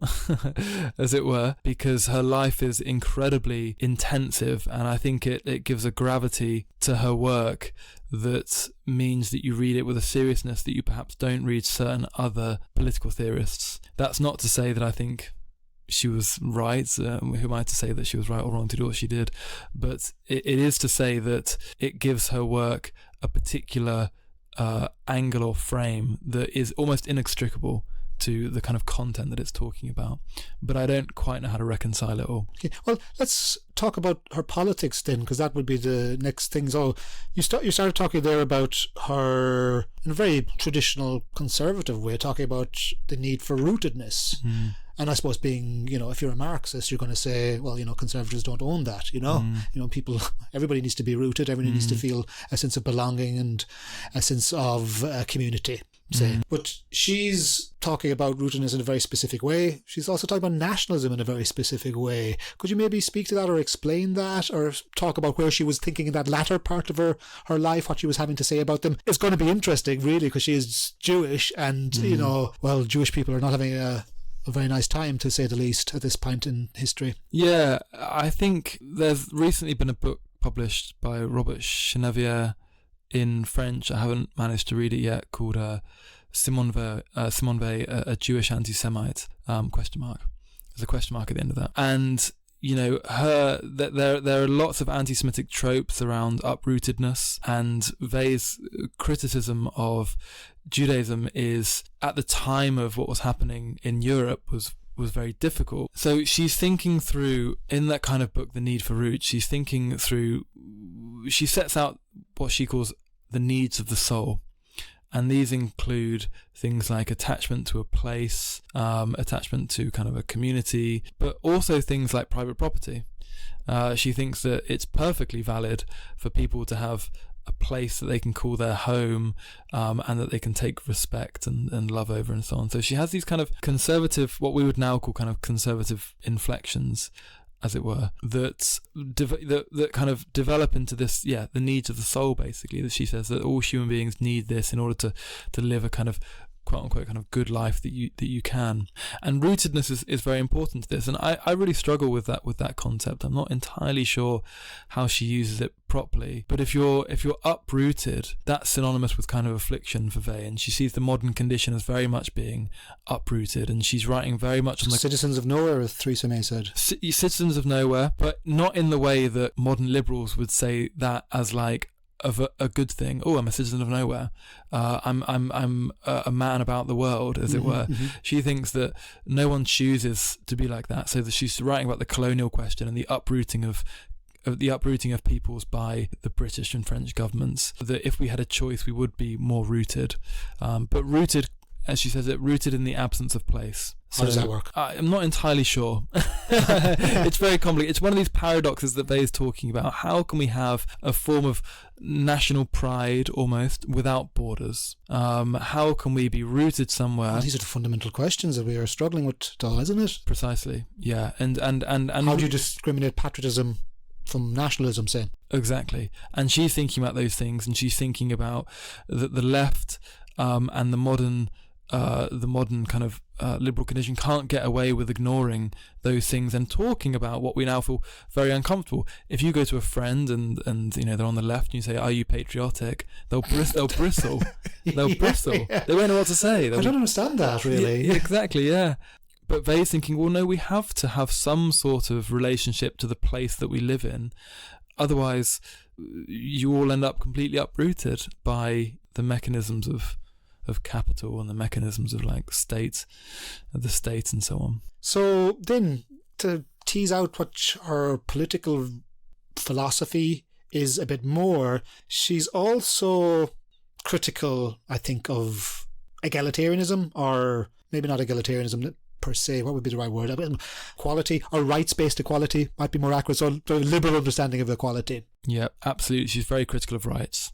as it were, because her life is incredibly intensive, and I think it gives a gravity to her work that means that you read it with a seriousness that you perhaps don't read certain other political theorists. That's not to say that I think she was right. Who am I to say that she was right or wrong to do what she did? But it is to say that it gives her work a particular angle or frame that is almost inextricable to the kind of content that it's talking about. But I don't quite know how to reconcile it all. Okay. Well, let's talk about her politics then, because that would be the next thing. So you started talking there about her, in a very traditional conservative way, talking about the need for rootedness. And I suppose being, if you're a Marxist, you're going to say, well, conservatives don't own that, everybody needs to be rooted, everybody needs to feel a sense of belonging and a sense of community, say. But she's talking about rootedness in a very specific way. She's also talking about nationalism in a very specific way. Could you maybe speak to that or explain that, or talk about where she was thinking in that latter part of her life, what she was having to say about them? It's going to be interesting, really, because she is Jewish and, Jewish people are not having a very nice time, to say the least, at this point in history. Yeah, I think there's recently been a book published by Robert Chenevier in French. I haven't managed to read it yet, called Simone Weil, a Jewish anti-Semite, ? There's a question mark at the end of that. And there are lots of anti-Semitic tropes around uprootedness, and Weil's criticism of Judaism is, at the time of what was happening in Europe, was very difficult. So she's thinking through, in that kind of book, The Need for Roots, she sets out what she calls the needs of the soul. And these include things like attachment to a place, attachment to kind of a community, but also things like private property. She thinks that it's perfectly valid for people to have a place that they can call their home, and that they can take respect and love over and so on. So she has these kind of conservative, what we would now call kind of conservative inflections, as it were, that kind of develop into this, the needs of the soul, basically. That she says that all human beings need this in order to live a kind of quote unquote kind of good life that you can. And rootedness is very important to this. And I really struggle with that concept. I'm not entirely sure how she uses it properly. But if you're uprooted, that's synonymous with kind of affliction for Weil. And she sees the modern condition as very much being uprooted. And she's writing very much on the citizens of nowhere, as Theresa May said. Citizens of nowhere, but not in the way that modern liberals would say that as like of a good thing. Oh, I'm a citizen of nowhere. I'm a man about the world, as it were. She thinks that no one chooses to be like that. So that she's writing about the colonial question and the uprooting of peoples by the British and French governments. That if we had a choice, we would be more rooted. But rooted, as she says it, rooted in the absence of place. How does that work? I'm not entirely sure. It's very complicated. It's one of these paradoxes that Weil is talking about. How can we have a form of national pride almost without borders? How can we be rooted somewhere? These are the fundamental questions that we are struggling with, though, isn't it? Precisely. Yeah. And how do you discriminate patriotism from nationalism, say? Exactly. And she's thinking about those things, and she's thinking about the left and the modern kind of liberal condition can't get away with ignoring those things and talking about what we now feel very uncomfortable. If you go to a friend and they're on the left and you say, "Are you patriotic?" They'll bristle. They'll bristle. Yeah. They won't know what to say. I don't understand that, really. Yeah, exactly. Yeah. But Weil's thinking, well, no, we have to have some sort of relationship to the place that we live in. Otherwise, you all end up completely uprooted by the mechanisms of capital and the mechanisms of like the state and so on. So then, to tease out what her political philosophy is a bit more, she's also critical, I think, of egalitarianism, or maybe not egalitarianism per se, what would be the right word? Equality, or rights-based equality might be more accurate, so a liberal understanding of equality. Yeah, absolutely. She's very critical of rights.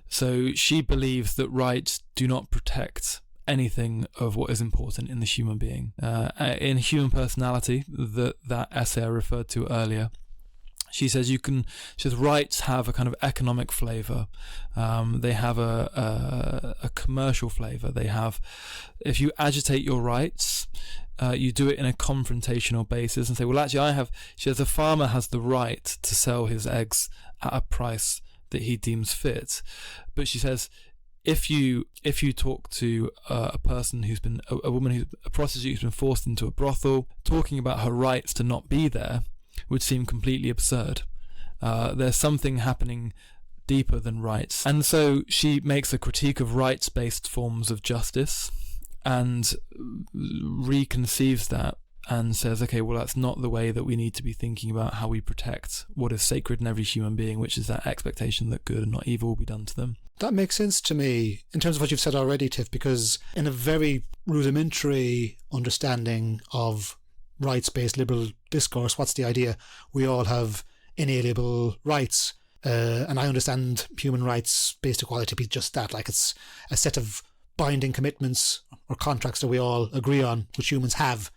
So she believes that rights do not protect anything of what is important in the human being. In human personality, that essay I referred to earlier, she says rights have a kind of economic flavour. They have a commercial flavour. They have, if you agitate your rights, you do it in a confrontational basis and say, well, actually, she says a farmer has the right to sell his eggs at a price that he deems fit. But she says, if you talk to a person who's been a prostitute who's been forced into a brothel, talking about her rights to not be there would seem completely absurd. There's something happening deeper than rights. And so she makes a critique of rights-based forms of justice and reconceives that and says, okay, well, that's not the way that we need to be thinking about how we protect what is sacred in every human being, which is that expectation that good and not evil will be done to them. That makes sense to me in terms of what you've said already, Tiff, because in a very rudimentary understanding of rights-based liberal discourse, what's the idea? We all have inalienable rights. And I understand human rights-based equality to be just that, like it's a set of binding commitments or contracts that we all agree on, which humans have.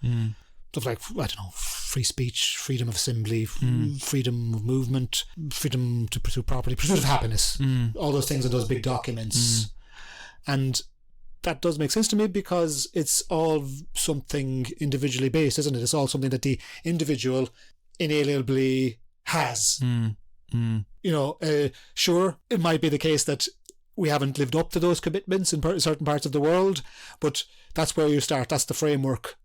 Stuff like, I don't know, free speech, freedom of assembly, freedom of movement, freedom to pursue property, pursuit of happiness, all those things in those big documents. And that does make sense to me because it's all something individually based, isn't it? It's all something that the individual inalienably has. You know, sure, it might be the case that we haven't lived up to those commitments in certain parts of the world, but that's where you start. That's the framework.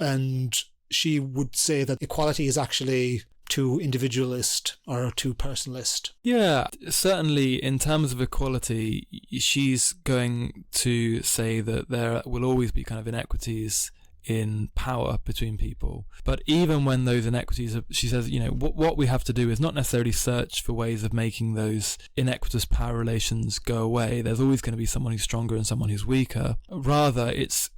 And she would say that equality is actually too individualist or too personalist. Yeah, certainly in terms of equality, she's going to say that there will always be kind of inequities in power between people. But even when those inequities are, she says, you know, what we have to do is not necessarily search for ways of making those inequitous power relations go away. There's always going to be someone who's stronger and someone who's weaker. Rather, it's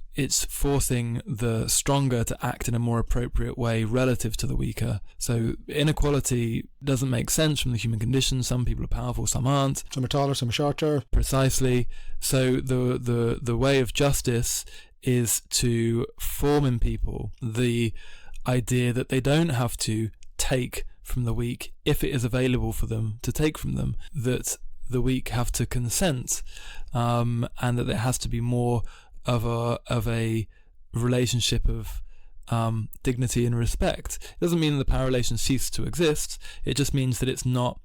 forcing the stronger to act in a more appropriate way relative to the weaker. So inequality doesn't make sense from the human condition. Some people are powerful, some aren't. Some are taller, some are shorter. Precisely. So the way of justice is to form in people the idea that they don't have to take from the weak if it is available for them to take from them, that the weak have to consent, and that there has to be more of a relationship of dignity and respect. It doesn't mean the power relation ceases to exist. It just means that it's not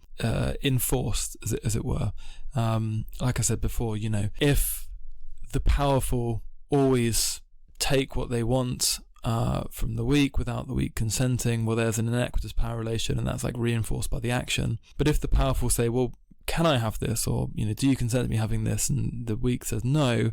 enforced, as it were. Like I said before, you know, if the powerful always take what they want from the weak without the weak consenting, well, there's an inequitous power relation, and that's like reinforced by the action. But if the powerful say, well, can I have this? Or, you know, do you consent to me having this? And the weak says no.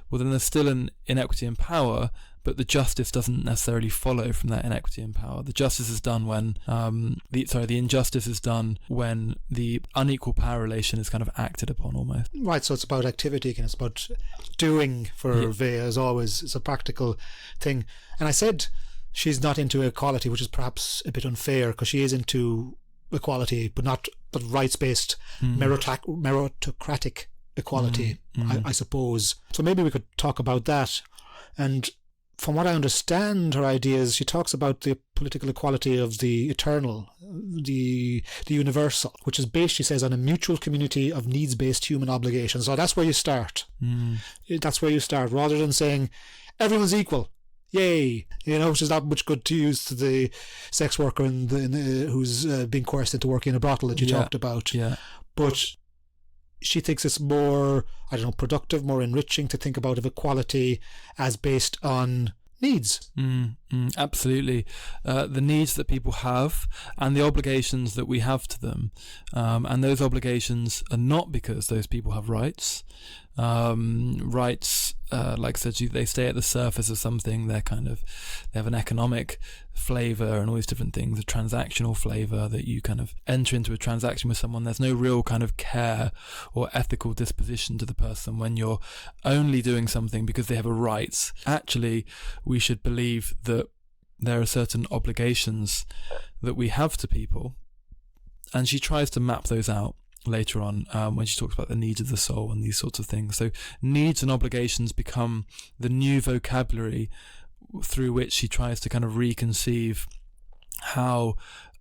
Well, then there's still an inequity in power, but the justice doesn't necessarily follow from that inequity in power. The justice is done when, the injustice is done when the unequal power relation is kind of acted upon almost. Right, so it's about activity again. It's about doing for Weil, as always. It's a practical thing. And I said she's not into equality, which is perhaps a bit unfair, because she is into equality, but rights-based meritocratic equality, I suppose. So maybe we could talk about that. And from what I understand, her ideas, she talks about the political equality of the eternal, the universal, which is based, she says, on a mutual community of needs-based human obligations. So that's where you start. That's where you start, rather than saying everyone's equal. Yay, you know, which is not much good to use to the sex worker who's being coerced into working in a brothel that you talked about. Yeah. But she thinks it's more, I don't know, productive, more enriching to think about of equality as based on needs. Absolutely. The needs that people have and the obligations that we have to them. And those obligations are not because those people have rights. Rights, like I said, they stay at the surface of something. They have an economic flavour and all these different things, a transactional flavour that you kind of enter into a transaction with someone. There's no real kind of care or ethical disposition to the person when you're only doing something because they have a right. Actually, we should believe that there are certain obligations that we have to people, and she tries to map those out later on when she talks about the needs of the soul and these sorts of things. So needs and obligations become the new vocabulary through which she tries to kind of reconceive how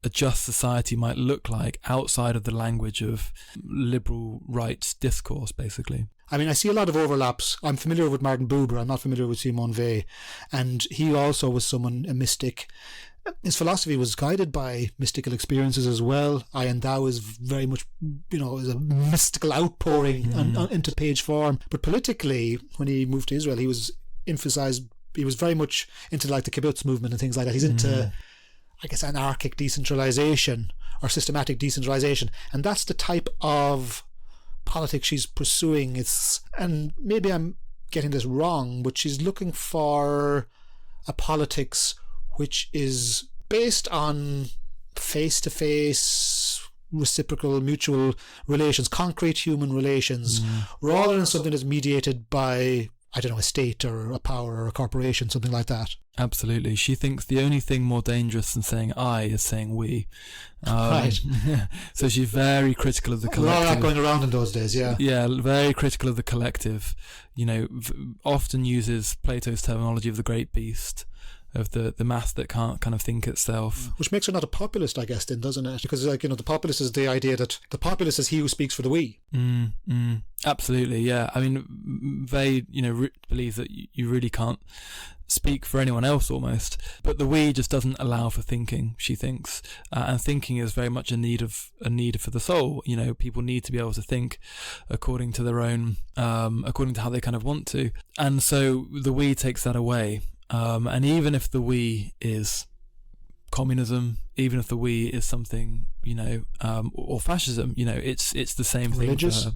a just society might look like outside of the language of liberal rights discourse, basically. I mean, I see a lot of overlaps. I'm familiar with Martin Buber. I'm not familiar with Simone Weil. And he also was a mystic. His philosophy was guided by mystical experiences as well. I and Thou is very much, is a mystical outpouring into page form. But politically, when he moved to Israel, he was very much into like the kibbutz movement and things like that. He's into, I guess, anarchic decentralization or systematic decentralization. And that's the type of politics she's pursuing. And maybe I'm getting this wrong, but she's looking for a politics which is based on face-to-face, reciprocal, mutual relations, concrete human relations, rather than something that's mediated by, I don't know, a state or a power or a corporation, something like that. Absolutely. She thinks the only thing more dangerous than saying I is saying we. Right. So she's very critical of the collective. A lot of that going around in those days, yeah. Yeah, very critical of the collective. Often uses Plato's terminology of the great beast, of the mass that can't kind of think itself. Which makes her not a populist, I guess, then, doesn't it? Because, the populist is the idea that the populist is he who speaks for the we. Absolutely, yeah. I mean, they, believe that you really can't speak for anyone else almost, but the we just doesn't allow for thinking, she thinks, and thinking is very much a need for the soul. People need to be able to think according to their own, according to how they kind of want to, and so the we takes that away. And even if the we is communism, even if the we is something, or fascism, it's the same thing for her.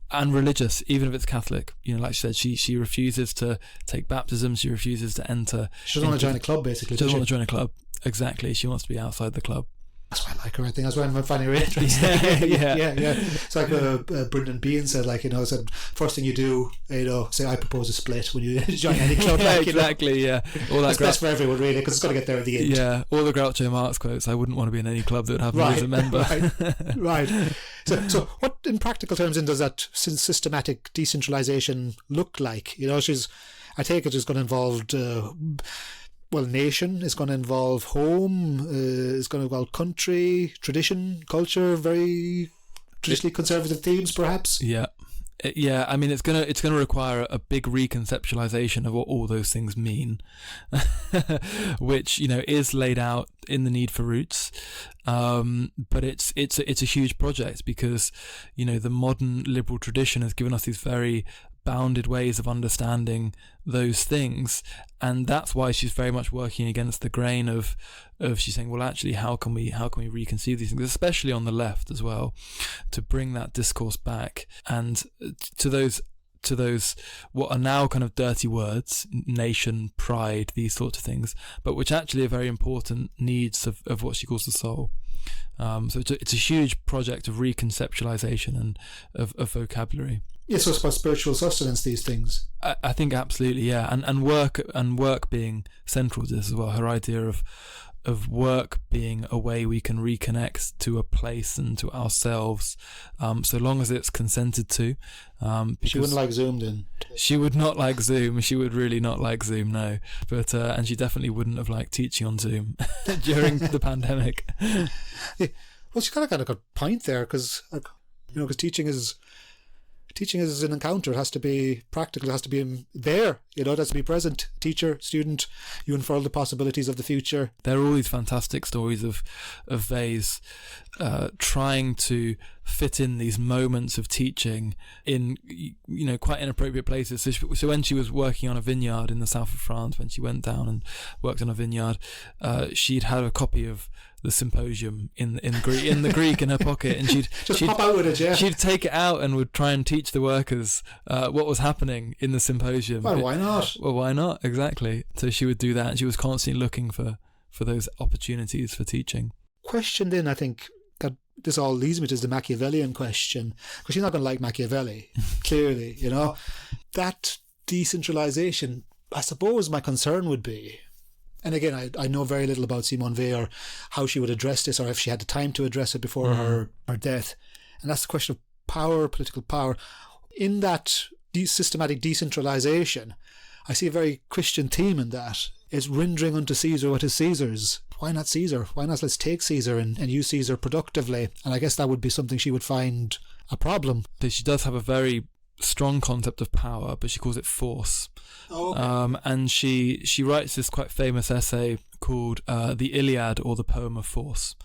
And religious, even if it's Catholic, like she said, she refuses to take baptism. She refuses to enter. She doesn't want to join a club, basically. She doesn't want to join a club. Exactly. She wants to be outside the club. That's why I like her. I think that's why I'm finding her interesting. yeah. It's like Brendan Behan said, said first thing you do, say I propose a split when you join any club. Exactly. Yeah. All that it's best for everyone, really, because it's got to get there at the end. Yeah. All the Groucho Marx quotes. I wouldn't want to be in any club that would have me as a member. Right. So what, in practical terms, does that systematic decentralization look like? I take it is going to involve. Nation is going to involve home, is going to involve country, tradition, culture, very traditionally conservative themes, perhaps. Yeah. I mean, it's gonna require a big reconceptualization of what all those things mean, which is laid out in the Need for Roots, but it's a huge project because the modern liberal tradition has given us these very bounded ways of understanding those things, and that's why she's very much working against the grain of she's saying, well, actually, how can we reconceive these things, especially on the left as well, to bring that discourse back and to those what are now kind of dirty words, nation, pride, these sorts of things, but which actually are very important needs of what she calls the soul. So it's a huge project of reconceptualization and of vocabulary. Yes, so it's about spiritual sustenance, these things. I think absolutely, yeah, and work being central to this as well. Her idea of work being a way we can reconnect to a place and to ourselves, so long as it's consented to. She wouldn't like Zoom then. She would not like Zoom. She would really not like Zoom, no. But and she definitely wouldn't have liked teaching on Zoom during the pandemic. Yeah. Well, she kind of got a point there because teaching is an encounter. It has to be practical. It has to be there. It has to be present. Teacher, student, you unfurl the possibilities of the future. There are all these fantastic stories of Weil's trying to fit in these moments of teaching in, quite inappropriate places. So when she was working on a vineyard in the south of France, when she went down and worked on a vineyard, she'd had a copy of the Symposium in the Greek in her pocket, and she'd pop out with it. Yeah, she'd take it out and would try and teach the workers what was happening in the Symposium. Well, why not? Well, why not? Exactly. So she would do that, and she was constantly looking for those opportunities for teaching. Question then, I think that this all leads me to the Machiavellian question, because she's not going to like Machiavelli, clearly, that decentralization. I suppose my concern would be, and again, I know very little about Simone Weil or how she would address this, or if she had the time to address it before her death. And that's the question of power, political power. In that systematic decentralization, I see a very Christian theme in that. It's rendering unto Caesar what is Caesar's. Why not Caesar? Why not let's take Caesar and use Caesar productively? And I guess that would be something she would find a problem. She does have a very strong concept of power, but she calls it force. Oh, okay. And she writes this quite famous essay called The Iliad, or the Poem of Force.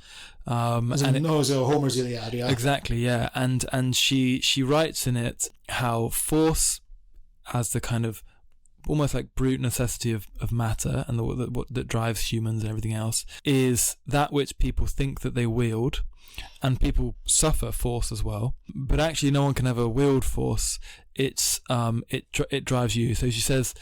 So Homer's Iliad, yeah. Exactly, yeah. And she writes in it how force, as the kind of almost like brute necessity of matter and that drives humans and everything else, is that which people think that they wield, and people suffer force as well, but actually no one can ever wield force. It drives you. So she says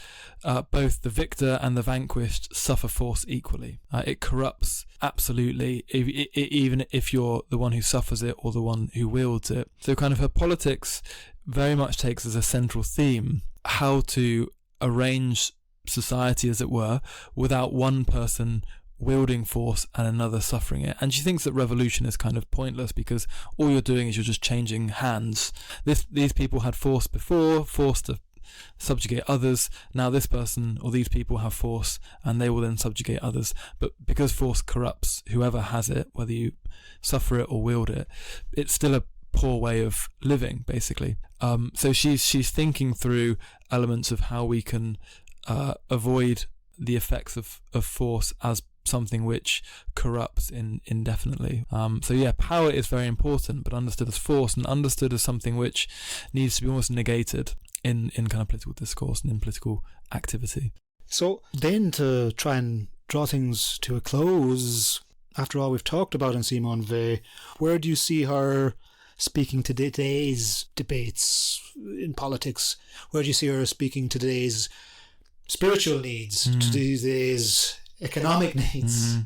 both the victor and the vanquished suffer force equally. It corrupts absolutely, even if you're the one who suffers it or the one who wields it. So kind of her politics very much takes as a central theme how to arrange society, as it were, without one person wielding force and another suffering it. And she thinks that revolution is kind of pointless, because all you're doing is you're just changing hands. These people had force before, force to subjugate others. Now this person or these people have force, and they will then subjugate others. But because force corrupts whoever has it, whether you suffer it or wield it, it's still a poor way of living, basically. So she's thinking through elements of how we can avoid the effects of force as something which corrupts indefinitely. So yeah, power is very important, but understood as force and understood as something which needs to be almost negated in kind of political discourse and in political activity. So then, to try and draw things to a close, after all we've talked about in Simone Weil, where do you see her speaking to today's debates in politics? Where do you see her speaking to today's spiritual needs, to today's economic needs,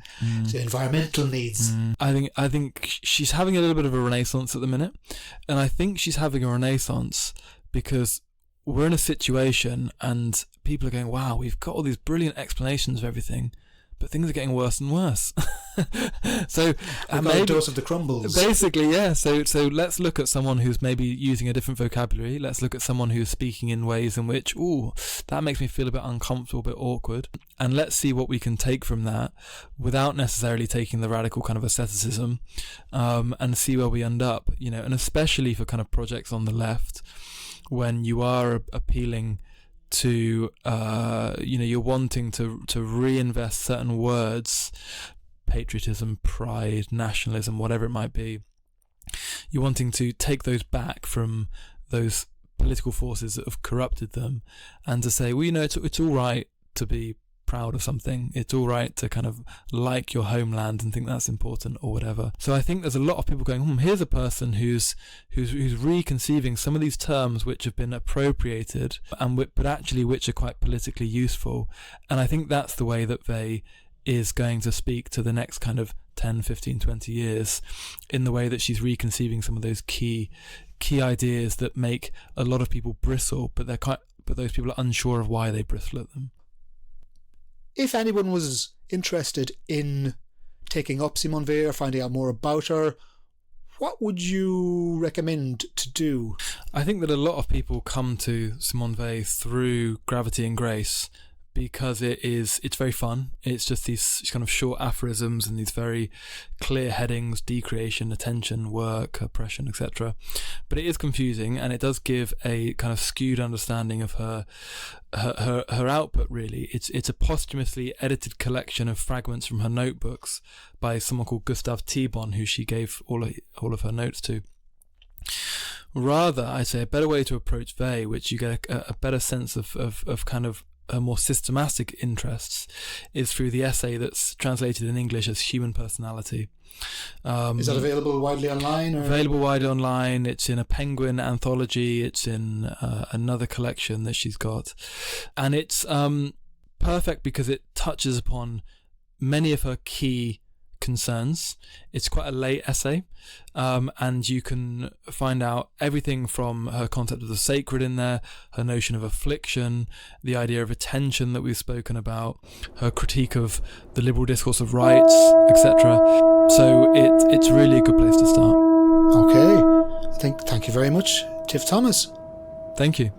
to environmental needs? I think she's having a little bit of a renaissance at the minute, and I think she's having a renaissance because we're in a situation and people are going, wow, we've got all these brilliant explanations of everything, but things are getting worse and worse. So maybe a dose of the crumbles. Basically, yeah. So let's look at someone who's maybe using a different vocabulary. Let's look at someone who's speaking in ways in which, that makes me feel a bit uncomfortable, a bit awkward. And let's see what we can take from that without necessarily taking the radical kind of asceticism, and see where we end up. And especially for kind of projects on the left, when you are appealing to you're wanting to reinvest certain words, patriotism, pride, nationalism, whatever it might be. You're wanting to take those back from those political forces that have corrupted them, and to say, well, it's all right to be proud of something. It's all right to kind of like your homeland and think that's important or whatever. So I think there's a lot of people going, here's a person who's reconceiving some of these terms which have been appropriated but actually which are quite politically useful. And I think that's the way that Weil is going to speak to the next kind of 10, 15, 20 years, in the way that she's reconceiving some of those key ideas that make a lot of people bristle, but those people are unsure of why they bristle at them. If anyone was interested in taking up Simone Weil or finding out more about her, what would you recommend to do? I think that a lot of people come to Simone Weil through Gravity and Grace because it's very fun. It's just these kind of short aphorisms and these very clear headings: decreation, attention, work, oppression, etc. But it is confusing, and it does give a kind of skewed understanding of her output. Really, it's a posthumously edited collection of fragments from her notebooks by someone called Gustav Thiebaun, who she gave all of her notes to. Rather, I'd say a better way to approach Weil, which you get a better sense of kind of more systematic interests, is through the essay that's translated in English as Human Personality. Is that available widely online? Or? Available widely online. It's in a Penguin anthology. It's in another collection that she's got. And it's perfect because it touches upon many of her key concerns. It's quite a late essay, and you can find out everything from her concept of the sacred in there, her notion of affliction, the idea of attention that we've spoken about, her critique of the liberal discourse of rights, etc. So it's really a good place to start. Okay, thank you very much, Tiff Thomas. Thank you.